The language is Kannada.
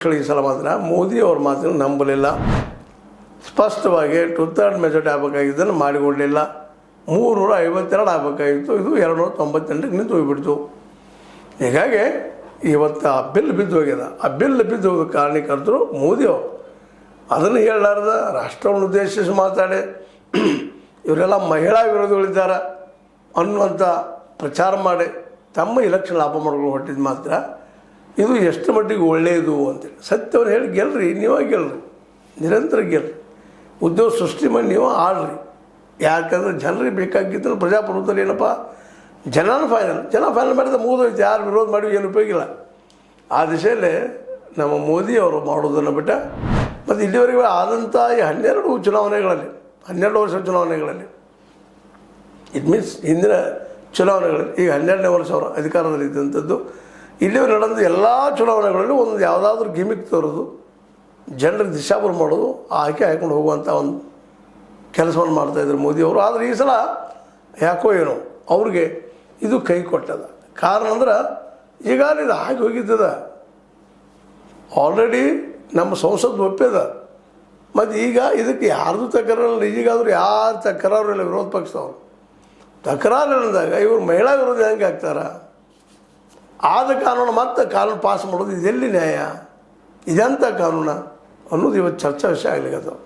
ಈ ಸಲ ಮಾತ್ರ ಮೋದಿ ಅವ್ರ ಮಾತನ್ನು ನಂಬಲಿಲ್ಲ. ಸ್ಪಷ್ಟವಾಗಿ 2/3 ಮೆಜಾರಿಟಿ ಆಗಬೇಕಾಗಿದ್ದನ್ನು ಮಾಡಿಕೊಡಲಿಲ್ಲ. 352 ಆಗಬೇಕಾಗಿತ್ತು, ಇದು 298ಕ್ಕೆ ನಿಂತು ಹೋಗಿಬಿಡ್ತು. ಹೀಗಾಗಿ ಇವತ್ತು ಆ ಬಿಲ್ ಬಿದ್ದು ಹೋಗ್ಯದ. ಆ ಬಿಲ್ ಬಿದ್ದು ಹೋದ ಕಾರಣಕರ್ತರು ಮೋದಿ ಅವರು. ಅದನ್ನು ಹೇಳಲಾರ್ದ ರಾಷ್ಟ್ರವನ್ನು ಉದ್ದೇಶಿಸಿ ಮಾತಾಡಿ ಇವರೆಲ್ಲ ಮಹಿಳಾ ವಿರೋಧಿಗಳಿದ್ದಾರೆ ಅನ್ನುವಂಥ ಪ್ರಚಾರ ಮಾಡಿ ತಮ್ಮ ಇಲೆಕ್ಷನ್ ಲಾಭ ಮಾಡ್ಕೊಂಡು ಹೊಟ್ಟಿದ್ದು ಮಾತ್ರ ಇದು ಎಷ್ಟು ಮಟ್ಟಿಗೆ ಒಳ್ಳೆಯದು ಅಂತೇಳಿ ಸತ್ಯವನ್ನು ಹೇಳಿ ಗೆಲ್ರಿ. ನೀವೇ ಗೆಲ್ರಿ, ನಿರಂತರ ಗೆಲ್ರಿ, ಉದ್ಯೋಗ ಸೃಷ್ಟಿ ಮಾಡಿ ನೀವು ಆಡ್ರಿ. ಯಾಕಂದ್ರೆ ಜನರಿಗೆ ಬೇಕಾಗಿದ್ದರೆ ಪ್ರಜಾಪ್ರಭುತ್ವದಲ್ಲಿ ಏನಪ್ಪ ಜನ ಫೈನಲ್ ಮಾಡಿದ ಮುಗಿದೋಯ್ತು. ಯಾರು ವಿರೋಧ ಮಾಡಿ ಏನು ಉಪಯೋಗ ಇಲ್ಲ. ಆ ದಿಶೆಯಲ್ಲಿ ನಮ್ಮ ಮೋದಿ ಅವರು ಮಾಡೋದನ್ನು ಬಿಟ್ಟ ಮತ್ತು ಇಲ್ಲಿವರೆಗೆ ಆದಂಥ ಈ 12 ಚುನಾವಣೆಗಳಲ್ಲಿ 12 ವರ್ಷ ಚುನಾವಣೆಗಳಲ್ಲಿ ಇಟ್ ಮೀನ್ಸ್ ಹಿಂದಿನ ಚುನಾವಣೆಗಳಲ್ಲಿ ಈಗ 12ನೇ ವರ್ಷ ಅವರು ಅಧಿಕಾರದಲ್ಲಿ ಇದ್ದಂಥದ್ದು ಇಲ್ಲಿವರೆಗೆ ನಡೆದ ಎಲ್ಲ ಚುನಾವಣೆಗಳಲ್ಲಿ ಒಂದು ಯಾವುದಾದ್ರೂ ಗಿಮಿಕ್ ತೋರೋದು, ಜನರಿಗೆ ದಿಶಾಬರು ಮಾಡೋದು, ಆಯ್ಕೆ ಹಾಕೊಂಡು ಹೋಗುವಂಥ ಒಂದು ಕೆಲಸವನ್ನು ಮಾಡ್ತಾಯಿದ್ರು ಮೋದಿಯವರು. ಆದರೆ ಈ ಸಲ ಯಾಕೋ ಏನೋ ಅವ್ರಿಗೆ ಇದು ಕೈ ಕೊಟ್ಟದ. ಕಾರಣ ಅಂದ್ರೆ ಈಗಾಗಲೇ ಇದು ಆಗಿ ಹೋಗಿದ್ದದ. ಆಲ್ರೆಡಿ ನಮ್ಮ ಸಂಸತ್ತು ಒಪ್ಪಿದ. ಮತ್ತು ಈಗ ಇದಕ್ಕೆ ಯಾರ್ದು ತಕರಾರಿಲ್ಲ. ಈಗಾದರೂ ಯಾರು ತಕರಾರು ಇಲ್ಲ ವಿರೋಧ ಪಕ್ಷದವರು. ತಕರಾರು ಇಲ್ಲದಾಗ ಇವರು ಮಹಿಳಾ ವಿರೋಧಿ ಹೆಂಗೆ ಆಗ್ತಾರೆ? ಆದ ಕಾನೂನು ಮತ್ತೆ ಕಾನೂನು ಪಾಸ್ ಮಾಡೋದು ಇದೆಲ್ಲಿ ನ್ಯಾಯ? ಇದೆಂಥ ಕಾನೂನು ಅನ್ನೋದು ಇವತ್ತು ಚರ್ಚಾ ವಿಷಯ ಆಗ್ಲಿಕ್ಕತ್ತವ.